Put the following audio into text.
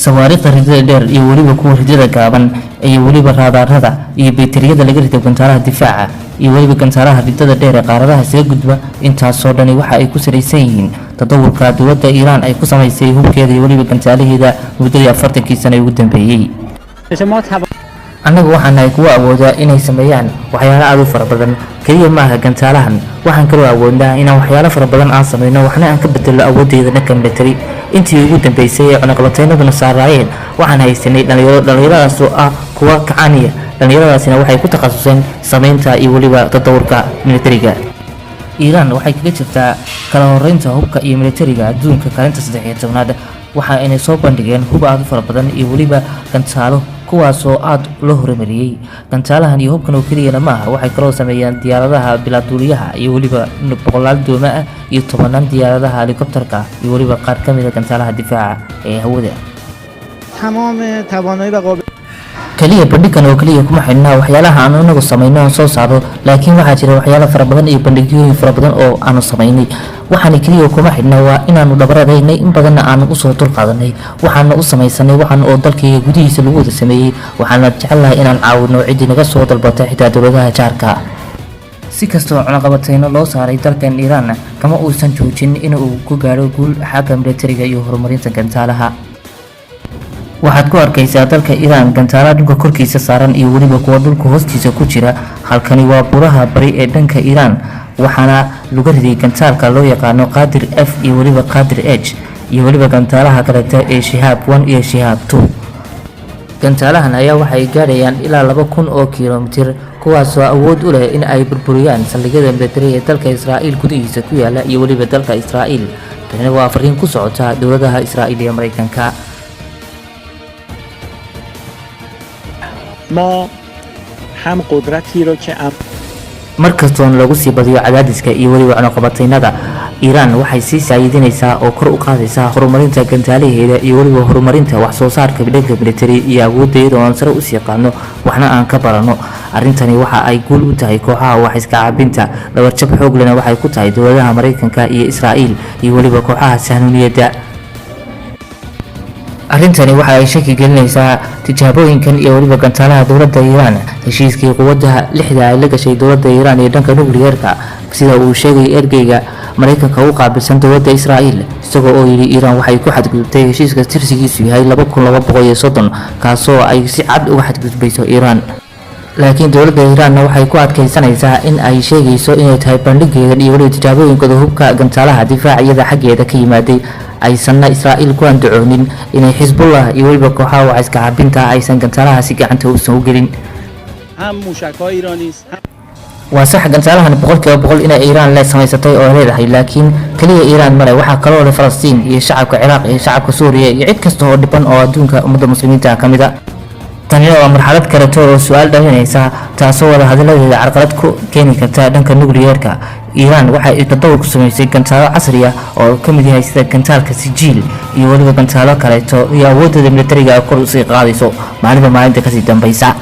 sawaariikhda ridada dheer iyo weliba kuwa ridada gaaban iyo weliba raadaarada iyo baytariyada laga rido gantaalaha difaaca iyo weliba gantaalaha ridada dheer ee qaaradaha isaga gudba intaasoo dhani waxa ay ku salaysan yihiin tadawurka dowladda iiraan ay ku samaysay hubkeeda iyo weliba gantaalaheeda muddadii 40 sano ugu dambeeyay. annagu waxaan nahay kuwa awooda inay sameeyaan waxyaalo aad u fara badan kaliya maaha gantaalahan waxaan kaloo awoodnaa inaan waxyaalo fara badan aan sameyno waxna aan ka bedelo awoodeeda dhanka military intii ugu dambeysay ee cunaqabataynaduna saaraayeen waxaan haysanay dhalinyaradaas oo ah kuwa kacaniya dhalinyaradaasina waxay ku takhasuseen sameynta iyo weliba tadawurka militariga. iiraan waxay kaga jirtaa kala horeynta hubka iyo militariga adduunka kaalinta 13aad waxa ay soo bandhigeen hub aad u fara badan iyo weliba gantaalo kuwaasoo aad loo horumariyay. gantaalahan iyo hubkan oo kaliya maaha waxay kaloo sameeyaan diyaaradaha bilaaduuliyaha iyo weliba boqolaal dooma ah iyo 10 diyaaradaha helikobtarka iyo weliba qaar ka mid ah gantaalaha difaaca ee hawada. kaliya bandhigan oo kaliya kuma xidhnaa waxyaalaha aan anagu sameeyno soo saaro laakiin waxaa jira waxyaalo fara badan iyo bandhigyooyin fara badan oo aanu sameeynay. waxaan kaliya kuma xidhnaa waa inaanu dhabaradaynay in badanna aanu u soo dulqaadanay waxaana u samaysanay waxaan oo dalkayga gudihiisa lagu wada sameeyay waxaana jecelnahay inaan caawino cidii naga soo dalbatay xitaa dowladaha jaarka. si kastoo cunaqabatayno loo saaray dalkan iiraan kama uusan joojin inuu ku gaaro guul xagga militariga iyo horumarinta gantaalaha. waxaad ku arkaysaa dalka iiraan gantaalaha dhulka korkiisa saaran iyo weliba kuwa dhulka hoostiisa ku jira. halkani waa buraha bari ee dhanka iiraan waxaana lagu riday gantaalka loo yaqaano qaadir f iyo weliba qaadir h iyo weliba gantaalaha kaleeta ee shihaab 1 iyo shihaab 2. gantaalahan ayaa waxay gaadhayaan ilaa 2000 oo kiiloomitir kuwaasoo awood u leh in ay burburiyaan saldhigyada militari ee dalka Israa'iil gudihiisa ku yaala iyo weliba dalka Israa'iil. tani waa fariin ku socota dowladaha Israa'iil iyo Mareykanka. ما هم قدرتی رو که markastoon lagu sii badiyo cadaadiska iyo weliba cunaqabataynada iiraan waxay sii saayidinaysaa oo kor u qaadaysaa horumarinta gantaalaheeda iyo weliba horumarinta wax soo saarka dhanka military iyo awooddeeda oo aan sare u sii qaadno waxna aan ka barano. arrintani waxa ay guul u tahay kooxaha wax iska caabinta dhabarjab xoog lehna waxay ku tahay dowladaha Mareykanka iyo Israa'iil iyo weliba kooxaha sahnuniyadda. arrintani waxa ay shaki gelinaysaa tijaabooyinkan iyo weliba gantaalaha dowladda iiraan heshiiskii quwadda 6 ay la gashay dowladda iiraan ee dhanka nukliyeerka sida uu sheegay ergeyga Mareykanka u qaabilsan dowladda Israa'iil isagoo oo yiri iiraan waxay ku xadgudubtay heshiiska tirsigiisu yahay 2230 kaasoo ay si cad uga xadgudbayso iiraan. laakiin dowladda iiraan waxay ku adkaysanaysaa in ay sheegayso inay tahay bandhigeeda iyo weliba tijaabooyinkooda hubka gantaalaha difaaciyada xaggeeda ka yimaaday aysanna Israa'iil ku andacoonin inay Xisbullah iyo weliba kooxaha wax iska caabinta aysan gantaalaha si gacanta u soo gelin. waa sax gantaalahan 100% inay iiraan la samaysatay oo leedahay laakiin kaliya iiraan male waxaa kaloo leh Falastiin iyo shacabka Ciraaq iyo shacabka Suuriya iyo cid kasta oo dhiban oo adduunka ummadda muslimiinta ka mid ah. tani waa marxalad kale oo su'aal dhalinaysa taasoo wada hadaladeeda carqalad ku keeni karta dhanka nukliyeerka. iiraan waxay tadawur ku samaysay gantaalo casri ah oo ka mid yahay sida gantaalka sijiil iyo weliba gantaalo kale iyo awooddeeda militariga kor u sii qaadayso maalinba maalinta kasii dambaysa.